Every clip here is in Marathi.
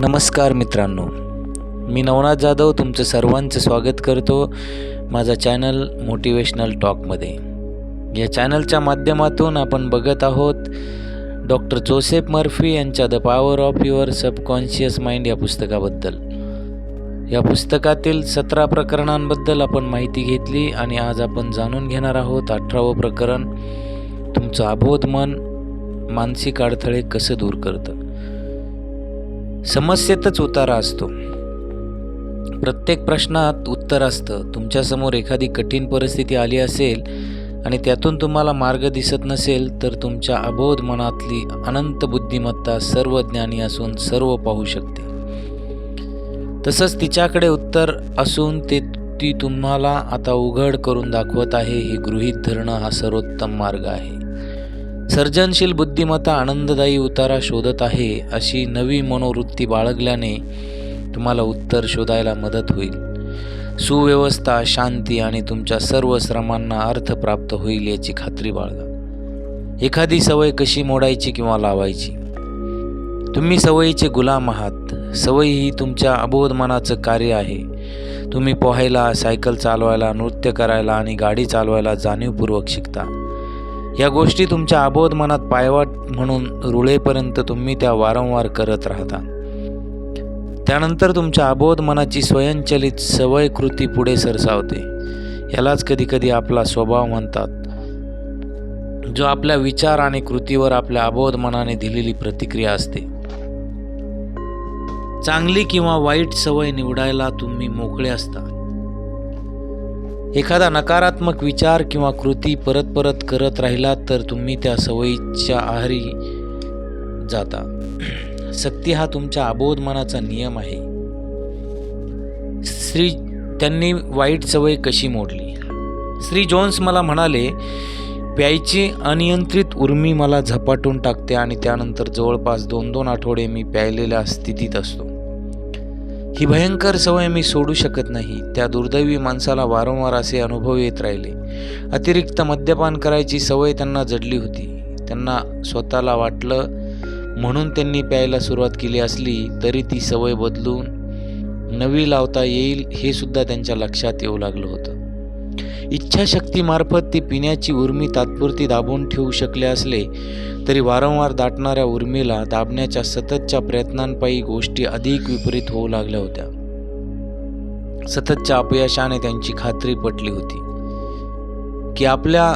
नमस्कार मित्रांनो, मी नवनाथ जाधव तुमचं सर्वांचं स्वागत करतो माझा चॅनल मोटिवेशनल टॉकमध्ये. या चॅनलच्या माध्यमातून आपण बघत आहोत डॉक्टर जोसेफ मर्फी यांच्या the power of your subconscious mind या पुस्तकाबद्दल. या पुस्तकातील 17 प्रकरणांबद्दल आपण माहिती घेतली आणि आज आपण जाणून घेणार आहोत 18वं प्रकरण, तुमचं अबोध मन मानसिक अडथळे कसं दूर करतं. समस्येतच उतारा असतो. प्रत्येक प्रश्नात उत्तर असतं. तुमच्यासमोर एखादी कठीण परिस्थिती आली असेल आणि त्यातून तुम्हाला मार्ग दिसत नसेल तर तुमच्या अबोध मनातली अनंत बुद्धिमत्ता सर्वज्ञानी असून सर्व पाहू शकते. तसंच तिच्याकडे उत्तर असून ती तुम्हाला आता उघड करून दाखवत आहे हे गृहीत धरणं हा सर्वोत्तम मार्ग आहे. सर्जनशील बुद्धिमत्ता आनंददायी उतारा शोधत आहे अशी नवी मनोवृत्ती बाळगल्याने तुम्हाला उत्तर शोधायला मदत होईल. सुव्यवस्था, शांती आणि तुमच्या सर्व श्रमांना अर्थ प्राप्त होईल याची खात्री बाळगा. एखादी सवय कशी मोडायची किंवा लावायची. तुम्ही सवयीचे गुलाम आहात. सवयी ही तुमच्या अबोध मनाचं कार्य आहे. तुम्ही पोहायला, सायकल चालवायला, नृत्य करायला आणि गाडी चालवायला जाणीवपूर्वक शिकता. या गोष्टी तुमच्या अबोध मनात पायवाट म्हणून रुळेपर्यंत तुम्ही त्या वारंवार करत राहता. त्यानंतर तुमच्या अबोध मनाची स्वयंचलित सवय कृती पुढे सरसावते. यालाच कधीकधी आपला स्वभाव म्हणतात, जो आपल्या विचार आणि कृतीवर आपल्या अबोध मनाने दिलेली प्रतिक्रिया असते. चांगली किंवा वाईट सवय निवडायला तुम्ही मोकळे असता. एखादा नकारात्मक विचार किंवा कृती परत परत करत राहिला तर तुम्ही त्या सवयीच्या आहारी जाता. सक्ती हा तुमच्या अबोध मनाचा नियम आहे. त्यांनी वाईट सवय कशी मोडली. श्री जोन्स मला म्हणाले, प्यायची अनियंत्रित उर्मी मला झपाटून टाकते आणि त्यानंतर जवळपास 2-2 आठवडे मी प्यायलेल्या स्थितीत असतो. ही भयंकर सवय मी सोडू शकत नाही. त्या दुर्दैवी माणसाला वारंवार असे अनुभव येत राहिले. अतिरिक्त मद्यपान करायची सवय त्यांना जडली होती. त्यांना स्वतःला वाटलं म्हणून त्यांनी प्यायला सुरुवात केली असली तरी ती सवय बदलून नवी लावता येईल हे सुद्धा त्यांच्या लक्षात येऊ लागलं होतं. इच्छाशक्तीमार्फत ती पिण्याची उर्मी तात्पुरती दाबून ठेवू शकले असले तरी वारंवार दाटणाऱ्या उर्मीला दाबण्याच्या सततच्या प्रयत्नांपायी गोष्टी अधिक विपरीत होऊ लागल्या होत्या. सततच्या अपयशाने त्यांची खात्री पटली होती की आपल्या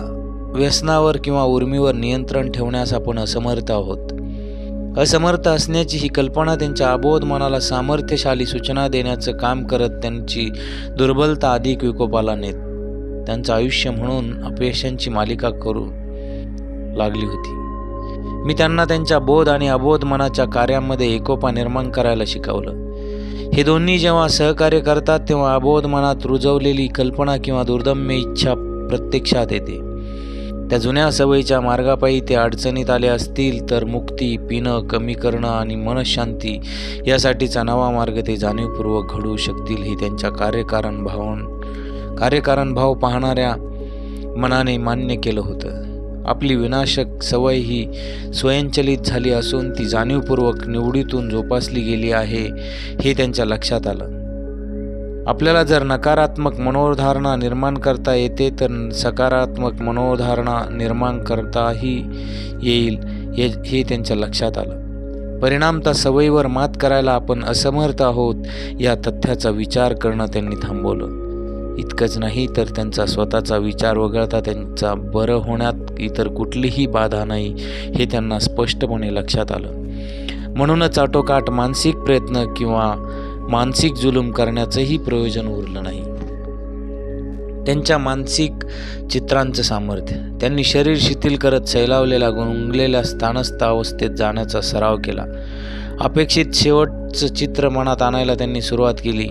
व्यसनावर किंवा उर्मीवर नियंत्रण ठेवण्यास आपण असमर्थ आहोत. असमर्थ असण्याची ही कल्पना त्यांच्या अबोध मनाला सामर्थ्यशाली सूचना देण्याचं काम करत त्यांची दुर्बलता अधिक विकोपाला नेत त्यांचं आयुष्य म्हणून अपयशांची मालिका करू लागली होती. मी त्यांना त्यांच्या बोध आणि अबोध मनाच्या कार्यामध्ये एकोपा निर्माण करायला शिकवलं. हे दोन्ही जेव्हा सहकार्य करतात तेव्हा अबोध मनात रुजवलेली कल्पना किंवा दुर्दम्य इच्छा प्रत्यक्षात येते. त्या जुन्या सवयीच्या मार्गापायी ते अडचणीत आले असतील तर मुक्ती, पिणं कमी करणं आणि मनशांती यासाठीचा नवा मार्ग ते जाणीवपूर्वक घडवू शकतील हे त्यांच्या कार्यकारण भाव पाहणाऱ्या मनाने मान्य केलं होतं. आपली विनाशक सवय ही स्वयंचलित झाली असून ती जाणीवपूर्वक निवडीतून जोपासली गेली आहे हे त्यांच्या लक्षात आलं. आपल्याला जर नकारात्मक मनोधारणा निर्माण करता येते तर सकारात्मक मनोधारणा निर्माण करताही येईल हे त्यांच्या लक्षात आलं. परिणामतः सवयीवर मात करायला आपण असमर्थ आहोत या तथ्याचा विचार करणं त्यांनी थांबवलं. इतकंच नाही तर त्यांचा स्वतःचा विचार वगळता त्यांचा बरं होण्यात इतर कुठलीही बाधा नाही हे त्यांना स्पष्टपणे लक्षात आलं. म्हणूनच आटोकाट मानसिक प्रयत्न किंवा मानसिक जुलूम करण्याचंही प्रयोजन उरलं नाही. त्यांच्या मानसिक चित्रांचं सामर्थ्य. त्यांनी शरीर शिथिल करत सैलावलेल्या गुंगलेल्या स्थानस्थ अवस्थेत जाण्याचा सराव केला. अपेक्षित शेवटचं चित्र मनात आणायला त्यांनी सुरुवात केली.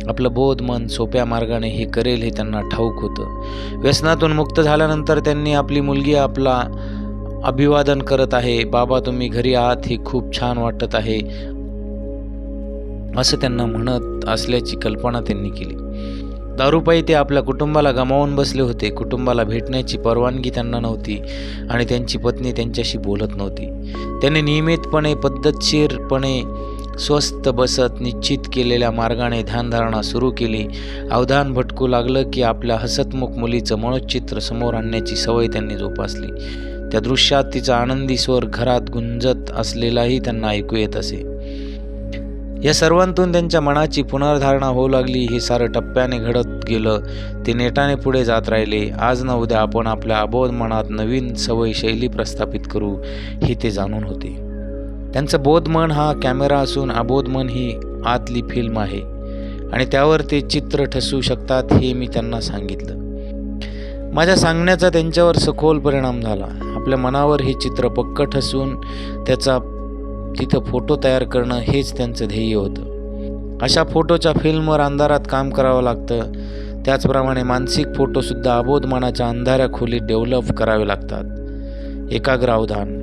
आपलं बोध मन सोप्या मार्गाने हे करेल हे त्यांना ठाऊक होतं. व्यसनातून मुक्त झाल्यानंतर त्यांनी आपली मुलगी आपला अभिवादन करत आहे, बाबा तुम्ही घरी आहात, हे खूप छान वाटत आहे असं त्यांना म्हणत असल्याची कल्पना त्यांनी केली. दारूपायी ते आपल्या कुटुंबाला गमावून बसले होते. कुटुंबाला भेटण्याची परवानगी त्यांना नव्हती आणि त्यांची पत्नी त्यांच्याशी बोलत नव्हती. त्यांनी नियमितपणे पद्धतशीरपणे स्वस्थ बसत निश्चित केलेल्या मार्गाने ध्यानधारणा सुरू केली. अवधान भटकू लागलं की आपल्या हसतमुख मुलीचं मनोचित्र समोर आणण्याची सवय त्यांनी जोपासली. त्या दृश्यात तिचा आनंदी स्वर घरात गुंजत असलेलाही त्यांना ऐकू येत असे. या सर्वांतून त्यांच्या मनाची पुनर्धारणा होऊ लागली. हे सारं टप्प्याने घडत गेलं. ते नेटाने पुढे जात राहिले. आज ना उद्या आपण आपल्या अबोध मनात नवीन सवय शैली प्रस्थापित करू हे ते जाणून होते. त्यांचं बोधमन हा कॅमेरा असून अबोध मन ही आतली फिल्म आहे आणि त्यावर ते चित्र ठसू शकतात हे मी त्यांना सांगितलं. माझ्या सांगण्याचा त्यांच्यावर सखोल परिणाम झाला. आपल्या मनावर हे चित्र पक्क ठसून त्याचा तिथं फोटो तयार करणं हेच त्यांचं ध्येय होतं. अशा फोटोच्या फिल्मवर अंधारात काम करावं लागतं. त्याचप्रमाणे मानसिक फोटोसुद्धा अबोध मनाच्या अंधाऱ्या खोलीत डेव्हलप करावे लागतात. एकाग्र अवधान.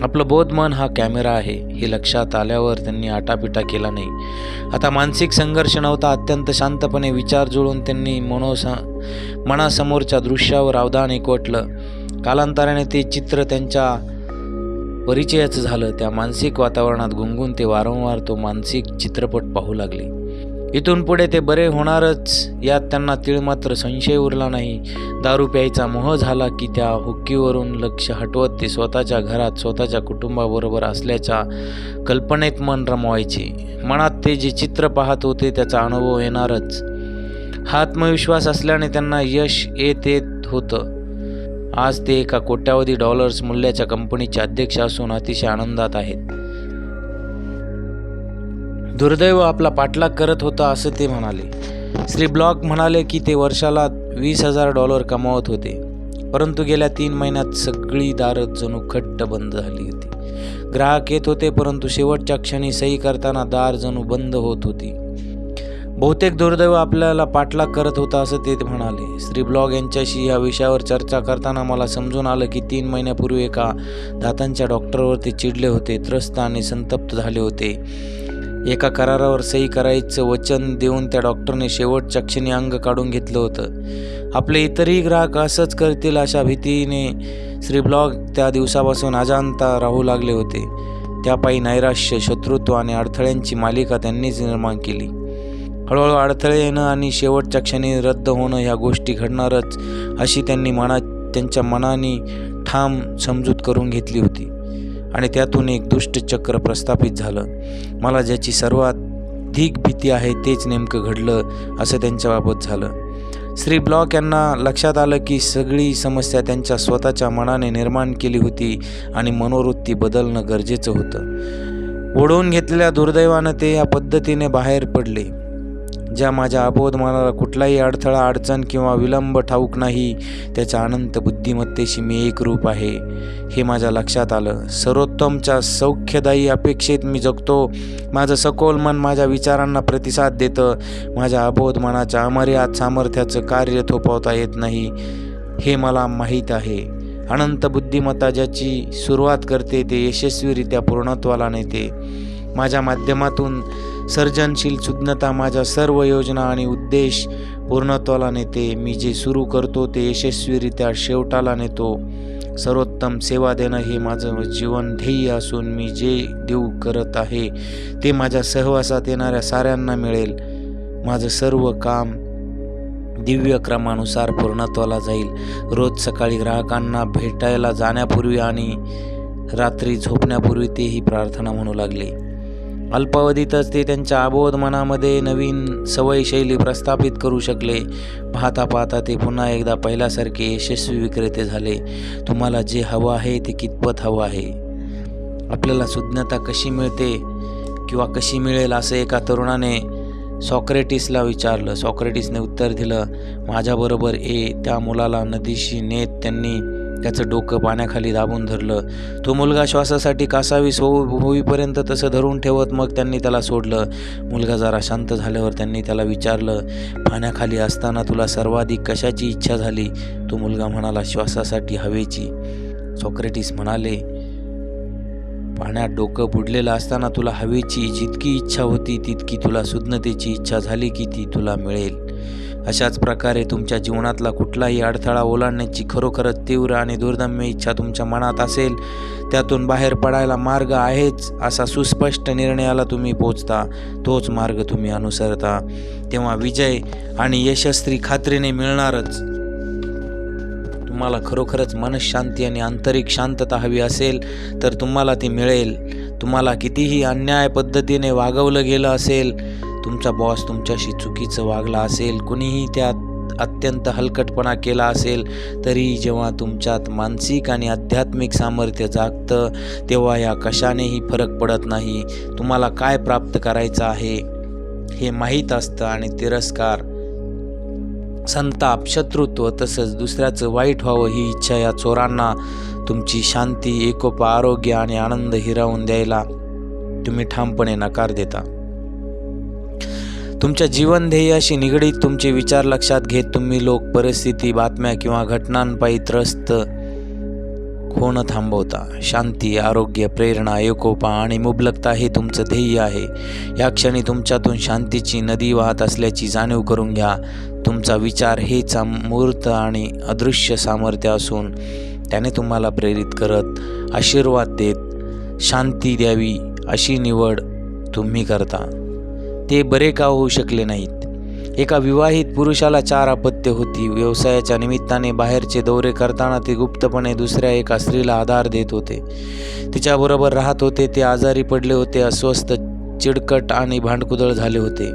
आपलं बोधमन हा कॅमेरा आहे हे लक्षात आल्यावर त्यांनी आटापिटा केला नाही. आता मानसिक संघर्ष नव्हता. अत्यंत शांतपणे विचार जुळून त्यांनी मनासमोरच्या दृश्यावर अवधान एकवटलं. कालांतराने ते चित्र त्यांच्या परिचयाचं झालं. त्या मानसिक वातावरणात गुंगून ते वारंवार तो मानसिक चित्रपट पाहू लागले. इथून पुढे ते बरे होणारच यात त्यांना तीळमात्र संशय उरला नाही. दारू प्यायचा मोह झाला की त्या हुक्कीवरून लक्ष हटवत ते स्वतःच्या घरात स्वतःच्या कुटुंबाबरोबर असल्याच्या कल्पनेत मन रमवायचे. मनात ते जे चित्र पाहत होते त्याचा अनुभव येणारच हा आत्मविश्वास असल्याने त्यांना यश येत होतं. आज ते एका कोट्यावधी डॉलर्स मूल्याच्या कंपनीचे अध्यक्ष असून अतिशय आनंदात आहेत. दुर्दैव आपला पाठलाग करत होता असं ते म्हणाले. श्री ब्लॉक म्हणाले की ते वर्षाला $20,000 कमावत होते, परंतु गेल्या 3 महिन्यात सगळी दारं जणू खट्ट बंद झाली होती. ग्राहक येत होते परंतु शेवटच्या क्षणी सही करताना दार जणू बंद होत होती. बहुतेक दुर्दैव आपल्याला पाठलाग करत होता असं ते म्हणाले. श्री ब्लॉग यांच्याशी या विषयावर चर्चा करताना मला समजून आलं की 3 महिन्यापूर्वी एका दातांच्या डॉक्टरवर ते चिडले होते, त्रस्त आणि संतप्त झाले होते. एका करारावर सही करायचं वचन देऊन त्या डॉक्टरने शेवटच्या क्षणी अंग काढून घेतलं होतं. आपले इतरही ग्राहक असंच करतील अशा भीतीने श्री ब्लॉग त्या दिवसापासून अजाणता राहू लागले होते. त्यापायी नैराश्य, शत्रुत्व आणि अडथळ्यांची मालिका त्यांनीच निर्माण केली. हळूहळू अडथळे येणं आणि शेवटच्या क्षणी रद्द होणं ह्या गोष्टी घडणारच अशी त्यांच्या मनाने ठाम समजूत करून घेतली होती आणि त्यातून एक दुष्ट चक्र प्रस्थापित झालं. मला ज्याची सर्वाधिक भीती आहे तेच नेमकं घडलं असं त्यांच्याबाबत झालं. श्री ब्लॉक यांना लक्षात आलं की सगळी समस्या त्यांच्या स्वतःच्या मनाने निर्माण केली होती आणि मनोवृत्ती बदलणं गरजेचं होतं. ओढवून घेतलेल्या दुर्दैवानं ते या पद्धतीने बाहेर पडले. ज्या माझ्या अबोध मनाला कुठलाही अडथळा, अडचण किंवा विलंब ठाऊक नाही, त्याच्या अनंत बुद्धिमत्तेशी मी एकरूप आहे हे माझ्या लक्षात आलं. सर्वोत्तमच्या सौख्यदायी अपेक्षेत मी जगतो. माझं सखोल मन माझ्या विचारांना प्रतिसाद देतं. माझ्या अबोध मनाच्या अमर्याद सामर्थ्याचं कार्य थोपवता येत नाही हे मला माहीत आहे. अनंत बुद्धिमत्ता ज्याची सुरुवात करते ते यशस्वीरित्या पूर्णत्वाला नेते. माझ्या माध्यमातून सर्जनशील सुज्ञता माझ्या सर्व योजना आणि उद्देश पूर्णत्वाला नेते. मी जे सुरू करतो ते यशस्वीरित्या शेवटाला नेतो. सर्वोत्तम सेवा देणं हे माझं जीवन ध्येय असून मी जे देऊ करत आहे ते माझ्या सहवासात येणाऱ्या साऱ्यांना मिळेल. माझं सर्व काम दिव्य क्रमानुसार पूर्णत्वाला जाईल. रोज सकाळी ग्राहकांना भेटायला जाण्यापूर्वी आणि रात्री झोपण्यापूर्वी तेही प्रार्थना म्हणू लागले. अल्पावधीतच ते त्यांच्या अबोध मनामध्ये नवीन सवय शैली प्रस्थापित करू शकले. पाहता पाहता ते पुन्हा एकदा पहिल्यासारखे यशस्वी विक्रेते झाले. तुम्हाला जे हवं आहे ते कितपत हवं आहे? आपल्याला सुज्ञता कशी मिळते किंवा कशी मिळेल असं एका तरुणाने सॉक्रेटिसला विचारलं. सॉक्रेटिसने उत्तर दिलं, माझ्याबरोबर ये. त्या मुलाला नदीशी नेत त्यांनी त्याचं डोकं पाण्याखाली दाबून धरलं. तो मुलगा श्वासासाठी कासावीस होईपर्यंत तसं धरून ठेवत मग त्यांनी त्याला सोडलं. मुलगा जरा शांत झाल्यावर त्यांनी त्याला विचारलं, पाण्याखाली असताना तुला सर्वाधिक कशाची इच्छा झाली? तो मुलगा म्हणाला, श्वासासाठी हवेची. सॉक्रेटिस म्हणाले, पाण्यात डोकं बुडलेलं असताना तुला हवेची जितकी इच्छा होती तितकी तुला सुज्ञतेची इच्छा झाली की ती तुला मिळेल. अशाच प्रकारे तुमच्या जीवनातला कुठलाही अडथळा ओलांडण्याची खरोखरच तीव्र आणि दुर्दम्य इच्छा तुमच्या मनात असेल, त्यातून बाहेर पडायला मार्ग आहेच असा सुस्पष्ट निर्णयाला तुम्ही पोचता, तोच मार्ग तुम्ही अनुसरता, तेव्हा विजय आणि यशस्वी खात्रीने मिळणारच. तुम्हाला खरोखरच मनःशांती आणि आंतरिक शांतता हवी असेल तर तुम्हाला ती मिळेल. तुम्हाला कितीही अन्याय पद्धतीने वागवलं गेलं असेल, तुमचा बॉस तुमच्याशी चुकीचं वागला असेल, कुणीही त्यात अत्यंत हलकटपणा केला असेल, तरी जेव्हा तुमच्यात मानसिक आणि आध्यात्मिक सामर्थ्य जागतं तेव्हा या कशानेही फरक पडत नाही. तुम्हाला काय प्राप्त करायचं आहे हे माहीत असतं आणि तिरस्कार, संताप, शत्रुत्व तसंच दुसऱ्याचं वाईट व्हावं ही इच्छा या चोरांना तुमची शांती, एकोपा, आरोग्य आणि आनंद हिरावून द्यायला तुम्ही ठामपणे नकार देता. तुमच्या जीवन ध्येयाशी निगडीत तुमचे विचार लक्षात घेत तुम्ही लोक, परिस्थिती, बातम्या किंवा घटनांपायी त्रस्त होणं थांबवता. शांती, आरोग्य, प्रेरणा, एकोपा आणि मुबलकता हे तुमचं ध्येय आहे. या क्षणी तुमच्यातून शांतीची नदी वाहत असल्याची जाणीव करून घ्या. तुमचा विचार हेच अमूर्त आणि अदृश्य सामर्थ्य असून त्याने तुम्हाला प्रेरित करत, आशीर्वाद देत शांती द्यावी अशी निवड तुम्ही करता. ते बरे का होऊ शकले नाहीत? एका विवाहित पुरुषाला 4 अपत्य होती. व्यवसायाच्या निमित्ताने बाहेरचे दौरे करताना ते गुप्तपणे दुसऱ्या एका स्त्रीला आधार देत होते. तिच्याबरोबर राहत होते. ते आजारी पडले होते, अस्वस्थ, चिडकट आणि भांडकुदळ झाले होते.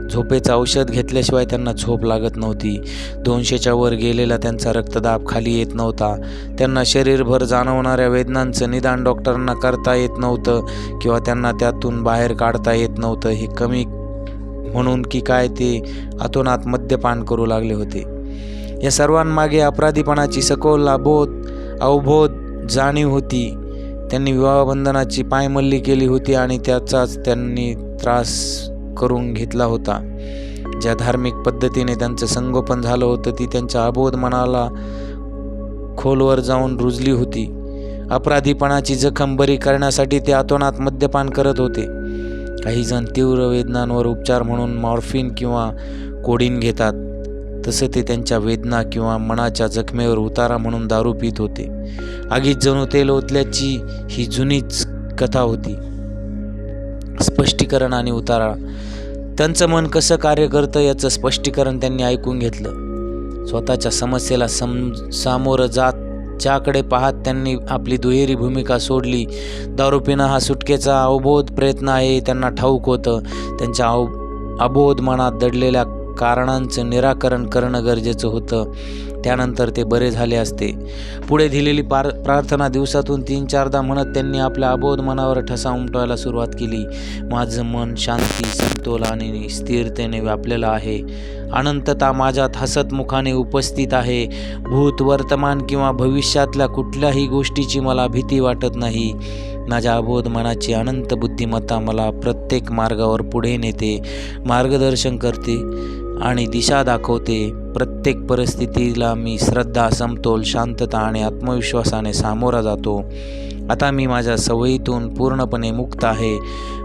झोपेचं औषध घेतल्याशिवाय त्यांना झोप लागत नव्हती. 200च्या वर गेलेला त्यांचा रक्तदाब खाली येत नव्हता. त्यांना शरीरभर जाणवणाऱ्या वेदनांचं निदान डॉक्टरांना करता येत नव्हतं किंवा त्यांना त्यातून बाहेर काढता येत नव्हतं. हे कमी म्हणून की काय, ते अतोनात मद्यपान करू लागले होते. या सर्वांमागे अपराधीपणाची सखोल अवबोध जाणीव होती. त्यांनी विवाहबंधनाची पायमल्ली केली होती आणि त्याचाच त्यांनी त्रास करून घेतला होता. ज्या धार्मिक पद्धतीने त्यांचं संगोपन झालं होतं ती त्यांच्या अबोध मनाला खोलवर जाऊन रुजली होती. अपराधीपणाची जखम बरी करण्यासाठी ते अतोनात मद्यपान करत होते. काही जण तीव्र वेदनांवर उपचार म्हणून मॉर्फिन किंवा कोडीन घेतात, तसं ते त्यांच्या वेदना किंवा मनाच्या जखमेवर उतारा म्हणून दारू पित होते. आगीत जणू तेल ओतल्याची ही जुनीच कथा होती. स्पष्टीकरण आणि उतारा. त्यांचं मन कसं कार्य करतं याचं स्पष्टीकरण त्यांनी ऐकून घेतलं. स्वतःच्या समस्येला सामोरं जात ज्याकडे पाहत त्यांनी आपली दुहेरी भूमिका सोडली. दारू पिणं हा सुटकेचा अवबोध प्रयत्न आहे त्यांना ठाऊक होतं. त्यांच्या अबोध मनात दडलेल्या कारणांचं निराकरण करणं गरजेचं होतं. त्यानंतर ते बरे झाले असते. पुढे दिलेली प्रार्थना दिवसातून 3-4दा म्हणत त्यांनी आपल्या अबोध मनावर ठसा उमटवायला सुरुवात केली. माझं मन शांती, समतोल आणि स्थिरतेने व्यापलेलं आहे. अनंतता माझ्यात हसत मुखाने उपस्थित आहे. भूत, वर्तमान किंवा भविष्यातल्या कुठल्याही गोष्टीची मला भीती वाटत नाही. माझ्या अबोध मनाची अनंत बुद्धिमत्ता मला प्रत्येक मार्गावर पुढे नेते, मार्गदर्शन करते आणि दिशा दाखवते. प्रत्येक परिस्थितीला मी श्रद्धा, समतोल, शांतता आणि आत्मविश्वासाने सामोरा जातो. आता मी माझ्या सवयीतून पूर्णपणे मुक्त आहे.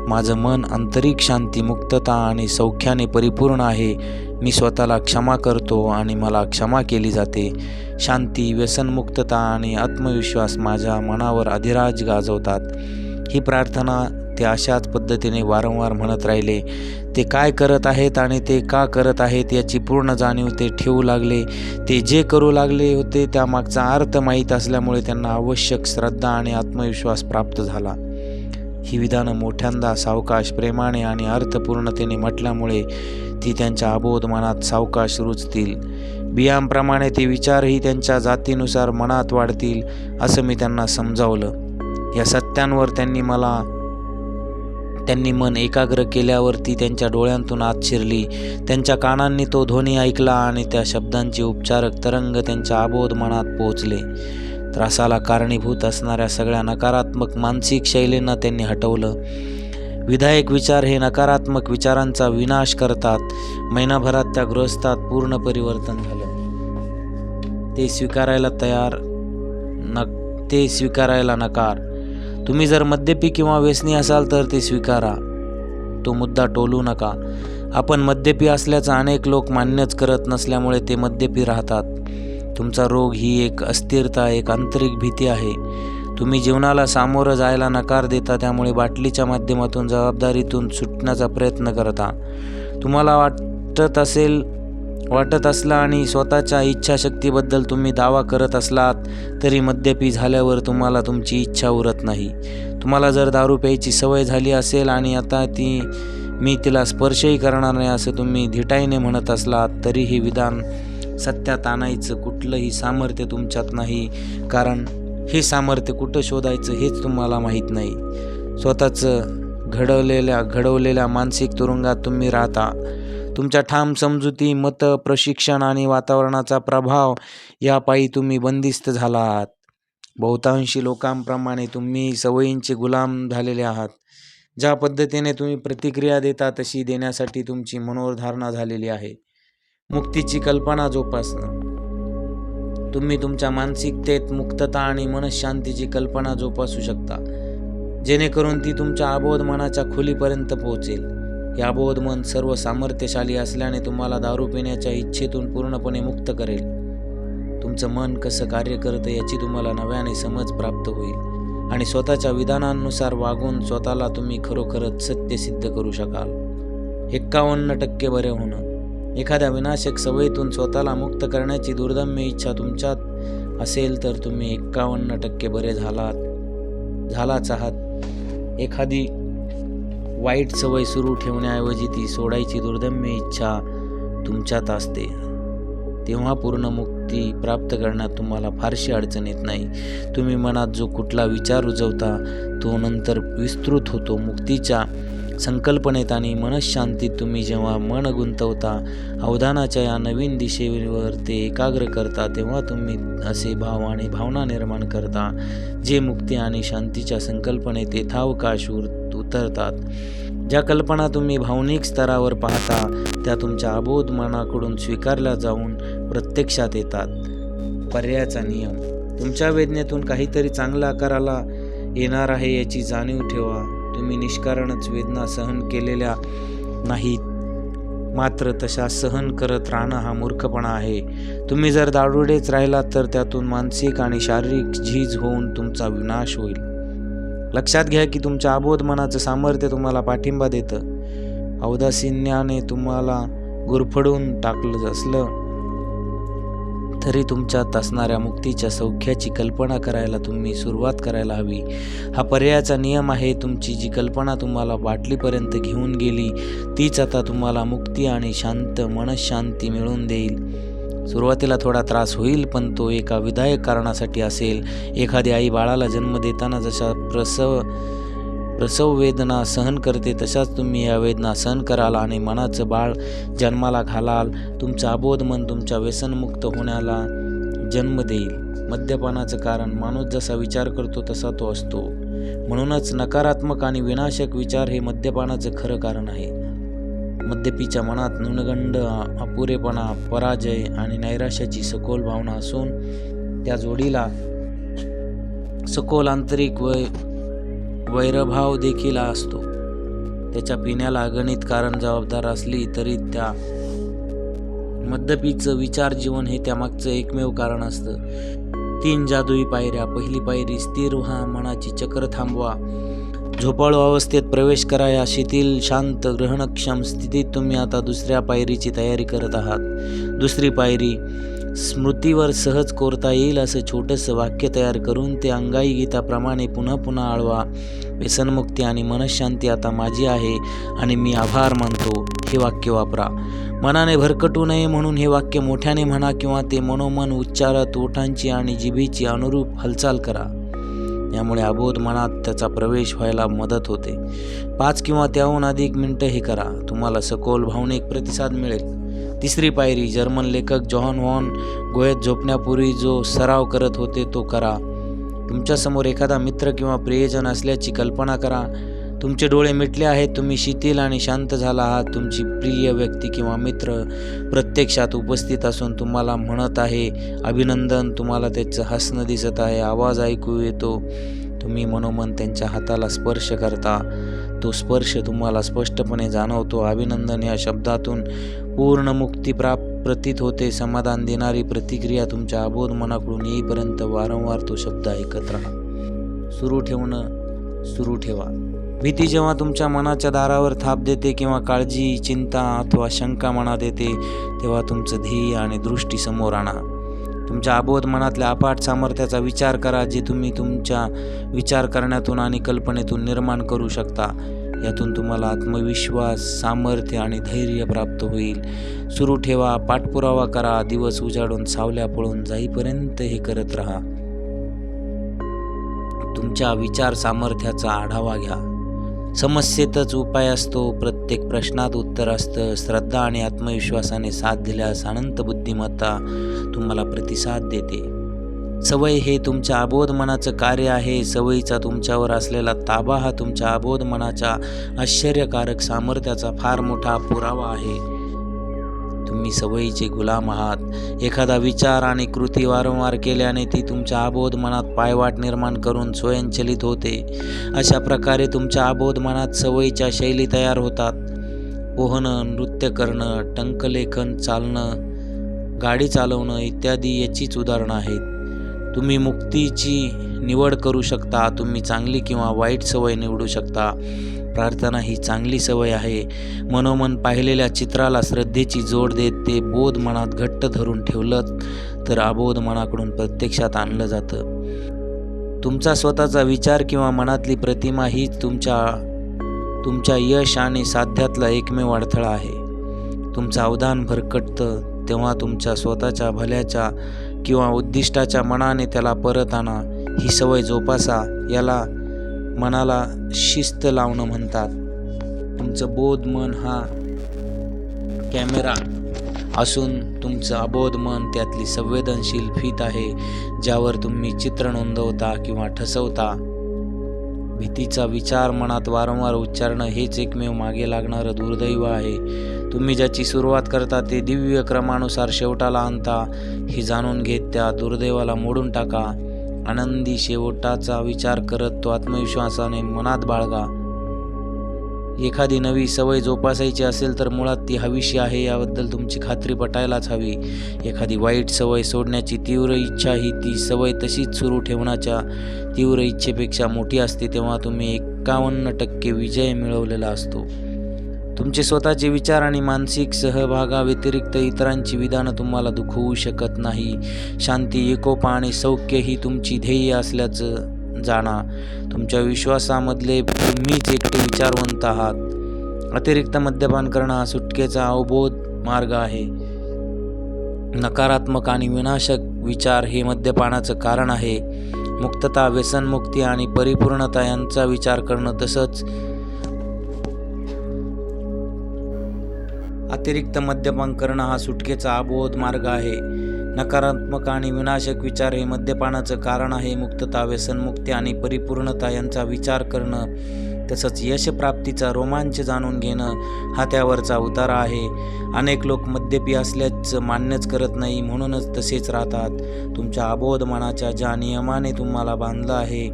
माझं मन आंतरिक शांती, मुक्तता आणि सौख्याने परिपूर्ण आहे. मी स्वतःला क्षमा करतो आणि मला क्षमा केली जाते. शांती, व्यसनमुक्तता आणि आत्मविश्वास माझ्या मनावर अधिराज गाजवतात. ही प्रार्थना ते अशाच पद्धतीने वारंवार म्हणत राहिले. ते काय करत आहेत आणि ते का करत आहेत याची पूर्ण जाणीव ते ठेवू लागले. ते जे करू लागले होते त्यामागचा अर्थ माहीत असल्यामुळे त्यांना आवश्यक श्रद्धा आणि आत्मविश्वास प्राप्त झाला. ही विधानं मोठ्यांदा, सावकाश, प्रेमाने आणि अर्थपूर्णतेने म्हटल्यामुळे ती त्यांच्या अबोध मनात सावकाश रुजतील. बियांप्रमाणे ते विचारही त्यांच्या जातीनुसार मनात वाढतील असं मी त्यांना समजावलं. या सत्यांवर त्यांनी मन एकाग्र केल्यावरती त्यांच्या डोळ्यांतून आत शिरली. त्यांच्या कानांनी तो ध्वनी ऐकला आणि त्या शब्दांचे उपचारक तरंग त्यांच्या अबोध मनात पोहोचले. त्रासाला कारणीभूत असणाऱ्या सगळ्या नकारात्मक मानसिक शैलींना त्यांनी हटवलं. विधायक विचार हे नकारात्मक विचारांचा विनाश करतात. महिनाभरात त्या गृहस्थात पूर्ण परिवर्तन झालं. ते स्वीकारायला नकार. तुम्ही जर मद्यपी किंवा व्यसनी असाल तर ते स्वीकारा. तो मुद्दा टोलू नका. आपण मद्यपी असल्याचं अनेक लोक मान्यच करत नसल्यामुळे ते मद्यपी राहतात. तुमचा रोग ही एक अस्थिरता, एक आंतरिक भीती आहे. तुम्ही जीवनाला सामोरं जायला नकार देता, त्यामुळे बाटलीच्या माध्यमातून जबाबदारीतून सुटण्याचा प्रयत्न करता. तुम्हाला वाटत असला आणि स्वतःच्या इच्छाशक्तीबद्दल तुम्ही दावा करत असलात तरी मद्यपी झाल्यावर तुम्हाला तुमची इच्छा उरत नाही. तुम्हाला जर दारू प्यायची सवय झाली असेल आणि आता मी तिला स्पर्शही करणार नाही असं तुम्ही धिटाईने म्हणत असलात तरी हे विधान सत्यात आणायचं कुठलंही सामर्थ्य तुमच्यात नाही, कारण हे सामर्थ्य कुठं शोधायचं हेच तुम्हाला माहीत नाही. स्वतःचं घडवलेल्या मानसिक तुरुंगात तुम्ही राहता. तुमच्या ठाम समजुती, मतं, प्रशिक्षण आणि वातावरणाचा प्रभाव यापायी तुम्ही बंदिस्त झाला आहात. बहुतांशी लोकांप्रमाणे तुम्ही सवयींचे गुलाम झालेले आहात. ज्या पद्धतीने तुम्ही प्रतिक्रिया देता तशी देण्यासाठी तुमची मनोधारणा झालेली आहे. मुक्तीची कल्पना जोपासणं. तुम्ही तुमच्या मानसिकतेत मुक्तता आणि मनःशांतीची कल्पना जोपासू शकता, जेणेकरून ती तुमच्या अबोध मनाच्या खोलीपर्यंत पोहोचेल. हे अबोध मन सर्व सामर्थ्यशाली असल्याने तुम्हाला दारू पिण्याच्या इच्छेतून पूर्णपणे मुक्त करेल. तुमचं मन कसं कार्य करतं याची तुम्हाला नव्याने समज प्राप्त होईल आणि स्वतःच्या विधानांनुसार वागून स्वतःला तुम्ही खरोखरच सत्य सिद्ध करू शकाल. 51% बरे होणं. एखाद्या विनाशक सवयीतून स्वतःला मुक्त करण्याची दुर्दम्य इच्छा तुमच्यात असेल तर तुम्ही 51% बरे झालाच आहात. एखादी वाईट सवय सुरू ठेवण्याऐवजी ती सोडायची दुर्दम्य इच्छा तुमच्यात असते, तेव्हा पूर्ण मुक्ती प्राप्त करण्यात तुम्हाला फारशी अडचण येत नाही. तुम्ही मनात जो कुठला विचार रुजवता तो नंतर विस्तृत होतो. मुक्तीच्या संकल्पनेत आणि मनःशांतीत तुम्ही जेव्हा मन गुंतवता, अवधानाच्या या नवीन दिशेवर ते एकाग्र करता, तेव्हा तुम्ही असे भाव आणि भावना निर्माण करता जे मुक्ती आणि शांतीच्या संकल्पनेत यथावकाश उतरतात. ज्या कल्पना तुम्ही भावनिक स्तरावर पाहता त्या तुमच्या अबोध मनाकडून स्वीकारल्या जाऊन प्रत्यक्षात येतात. पर्यायाचा नियम. तुमच्या वेदनेतून काहीतरी चांगला करायला येणार आहे याची जाणीव ठेवा. तुम्ही निष्कारणच वेदना सहन केलेल्या नाहीत, मात्र तशा सहन करत राहणं हा मूर्खपणा आहे. तुम्ही जर दारुडेच राहिलात तर त्यातून मानसिक आणि शारीरिक झीज होऊन तुमचा विनाश होईल. लक्षात घ्या की तुमच्या अबोध मनाचं सामर्थ्य तुम्हाला पाठिंबा देतं. औदासिन्याने तुम्हाला गुरफडून टाकलं असलं तरी तुमच्यात असणाऱ्या मुक्तीच्या सौख्याची कल्पना करायला तुम्ही सुरुवात करायला हवी. हा पर्यायाचा नियम आहे. तुमची जी कल्पना तुम्हाला बाटलीपर्यंत घेऊन गेली तीच आता तुम्हाला मुक्ती आणि शांत मनःशांती मिळवून देईल. सुरुवातीला थोडा त्रास होईल, पण तो एका विधायक कारणासाठी असेल. एखादी आई बाळाला जन्म देताना जशा प्रसव वेदना सहन करते तशाच तुम्ही या वेदना सहन कराल आणि मनाचं बाळ जन्माला घालाल. तुमचं अबोध मन तुमच्या व्यसनमुक्त होण्याला जन्म देईल. मद्यपानाचं कारण माणूस जसा विचार करतो तसा तो असतो. म्हणूनच नकारात्मक आणि विनाशक विचार हे मद्यपानाचं खरं कारण आहे. मद्यपीच्या मनात न्यूनगंड, अपुरेपणा, पराजय आणि नैराश्याची सखोल भावना असून त्या जोडीला सखोल आंतरिक वैरभाव देखील असतो. त्याच्या पिण्याला अगणित कारण जबाबदार असली तरी त्या मद्यपीचं विचार जीवन हे त्यामागचं एकमेव कारण असतं. 3 जादुई पायऱ्या. पहिली पायरी, स्थिर व्हा, मनाची चक्र थांबवा. झोपाळू अवस्थेत प्रवेश करा. या शिथिल, शांत, ग्रहणक्षम स्थितीत तुम्ही आता दुसऱ्या पायरीची तयारी करत आहात. दुसरी पायरी, स्मृतीवर सहज कोरता येईल असं छोटंसं वाक्य तयार करून ते अंगाई गीताप्रमाणे पुन्हा पुन्हा आळवा. व्यसनमुक्ती आणि मनःशांती आता माझी आहे आणि मी आभार मानतो, हे वाक्य वापरा. मनाने भरकटू नये म्हणून हे वाक्य मोठ्याने म्हणा किंवा ते मनोमन उच्चारत ओठांची आणि जिभेची अनुरूप हालचाल करा. यामुळे अबोध मनात त्याचा प्रवेश व्हायला मदत होते. 5 किंवा त्याहून अधिक मिनिटं हे करा. तुम्हाला सखोल भावनिक प्रतिसाद मिळेल. तिसरी पायरी, जर्मन लेखक जॉन व्हॉन गोएथ झोपण्यापूर्वी जो सराव करत होते तो करा. तुमच्यासमोर एखादा मित्र किंवा प्रियजन असल्याची कल्पना करा. तुमचे डोळे मिटले आहेत, तुम्ही शिथिल आणि शांत झाला आहात. तुमची प्रिय व्यक्ती किंवा मित्र प्रत्यक्षात उपस्थित असून तुम्हाला म्हणत आहे अभिनंदन. तुम्हाला त्याचं हसणं दिसत आहे, आवाज ऐकू येतो. तुम्ही मनोमन त्यांच्या हाताला स्पर्श करता. तो स्पर्श तुम्हाला स्पष्टपणे जाणवतो. अभिनंदन या शब्दातून पूर्ण मुक्ती प्रतीत होते. समाधान देणारी प्रतिक्रिया तुमच्या अबोध मनाकडून येईपर्यंत वारंवार तो शब्द ऐकत राहा. सुरू ठेवा. भीती जेव्हा तुमच्या मनाच्या दारावर थाप देते किंवा काळजी, चिंता अथवा शंका मनात येते, तेव्हा तुमचं ध्येय आणि दृष्टी समोर आणा. तुमच्या अबोध मनातल्या अफाट सामर्थ्याचा विचार करा, जे तुम्ही तुमच्या विचार करण्यातून आणि कल्पनेतून निर्माण करू शकता. यातून तुम्हाला आत्मविश्वास, सामर्थ्य आणि धैर्य प्राप्त होईल. सुरू ठेवा, पाठपुरावा करा. दिवस उजाडून सावल्या पळून जाईपर्यंत हे करत राहा. तुमच्या विचार सामर्थ्याचा आढावा घ्या. समस्येतच उपाय असतो. प्रत्येक प्रश्नात उत्तर असतं. श्रद्धा आणि आत्मविश्वासाने साथ दिल्यास अनंत बुद्धिमत्ता तुम्हाला प्रतिसाद देते. सवय हे तुमच्या अबोध मनाचं कार्य आहे. सवयीचा तुमच्यावर असलेला ताबा हा तुमच्या अबोध मनाच्या आश्चर्यकारक सामर्थ्याचा फार मोठा पुरावा आहे. तुम्ही सवयीचे गुलाम आहात. एखादा विचार आणि कृती वारंवार केल्याने ती तुमच्या अबोध मनात पायवाट निर्माण करून स्वयंचलित होते. अशा प्रकारे तुमच्या अबोध मनात सवयीच्या शैली तयार होतात. पोहणं, नृत्य करणं, टंकलेखन, चालणं, गाडी चालवणं इत्यादी याचीच उदाहरणं आहेत. तुम्ही मुक्तीची निवड करू शकता. तुम्ही चांगली किंवा वाईट सवय निवडू शकता. प्रार्थना ही चांगली सवय आहे. मनोमन पाहिलेल्या चित्राला श्रद्धेची जोड देत ते बोध मनात घट्ट धरून ठेवलं तर अबोध मनाकडून प्रत्यक्षात आणलं जातं. तुमचा स्वतःचा विचार किंवा मनातली प्रतिमा हीच तुमच्या यश आणि साध्यातला एकमेव अडथळा आहे. तुमचं अवधान भरकटतं तेव्हा तुमच्या स्वतःच्या भल्याच्या किंवा उद्दिष्टाच्या मनाने त्याला परत आणा. ही सवय जोपासा. याला मनाला शिस्त लावणं म्हणतात. तुमचं बोध मन हा कॅमेरा असून तुमचं अबोध मन त्यातली संवेदनशील फीत आहे, ज्यावर तुम्ही चित्र नोंदवता किंवा ठसवता. भीतीचा विचार मनात वारंवार उच्चारणं हेच एकमेव मागे लागणारं दुर्दैव आहे. तुम्ही ज्याची सुरुवात करता ते दिव्य क्रमानुसार शेवटाला आणता. हे जाणून घेत त्या दुर्दैवाला मोडून टाका. आनंदी शेवटाचा विचार करत तो आत्मविश्वासाने मनात बाळगा. एखादी नवी सवय जोपासायची असेल तर मुळात ती हवीशी आहे याबद्दल तुमची खात्री पटायलाच हवी. एखादी वाईट सवय सोडण्याची तीव्र इच्छा ही ती सवय तशीच सुरू ठेवण्याच्या तीव्र इच्छेपेक्षा मोठी असते. तेव्हा तुम्ही 51% विजय मिळवलेला असतो. तुमचे स्वतःचे विचार आणि मानसिक सहभागाव्यतिरिक्त इतरांची विधानं तुम्हाला दुखवू शकत नाही. शांती, एकोपा आणि सौख्य ही तुमची ध्येय असल्याचं जाणा. तुमच्या विश्वासामधले तुम्हीच एकटे विचारवंत आहात. अतिरिक्त मद्यपान करणं हा सुटकेचा अवबोध मार्ग आहे. नकारात्मक आणि विनाशक विचार हे मद्यपानाचं कारण आहे. मुक्तता, व्यसनमुक्ती आणि परिपूर्णता यांचा विचार करणं तसंच अतिरिक्त मद्यपान करणं हा सुटकेचा अबोध मार्ग आहे. नकारात्मक आणि विनाशक विचार हे मद्यपानाचं कारण आहे. मुक्तता, व्यसनमुक्ती आणि परिपूर्णता यांचा विचार करणं तसंच यशप्राप्तीचा रोमांच जाणून घेणं हा त्यावरचा उतारा आहे. अनेक लोक मद्यपी असल्याचं मान्यच करत नाही, म्हणूनच तसेच राहतात. तुमच्या अबोध मनाच्या ज्या नियमाने तुम्हाला बांधलं आहे,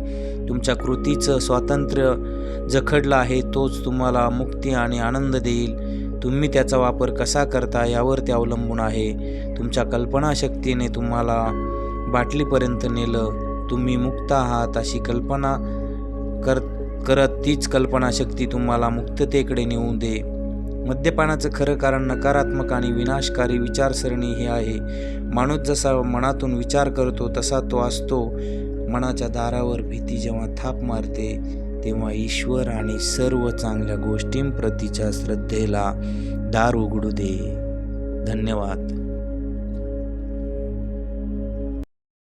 तुमच्या कृतीचं स्वातंत्र्य जखडलं आहे, तोच तुम्हाला मुक्ती आणि आनंद देईल. तुम्ही त्याचा वापर कसा करता यावर ते अवलंबून आहे. तुमच्या कल्पनाशक्तीने तुम्हाला बाटलीपर्यंत नेलं. तुम्ही मुक्त आहात अशी कल्पना करत तीच कल्पनाशक्ती तुम्हाला मुक्ततेकडे नेऊ दे. मद्यपानाचं खरं कारण नकारात्मक आणि विनाशकारी विचारसरणी हे आहे. माणूस जसा मनातून विचार करतो तसा तो असतो. मनाच्या दारावर भीती जेव्हा थाप मारते तेव्हा ईश्वर आणि सर्व चांगल्या गोष्टींप्रतीच्या श्रद्धेला दार उघडू दे. धन्यवाद.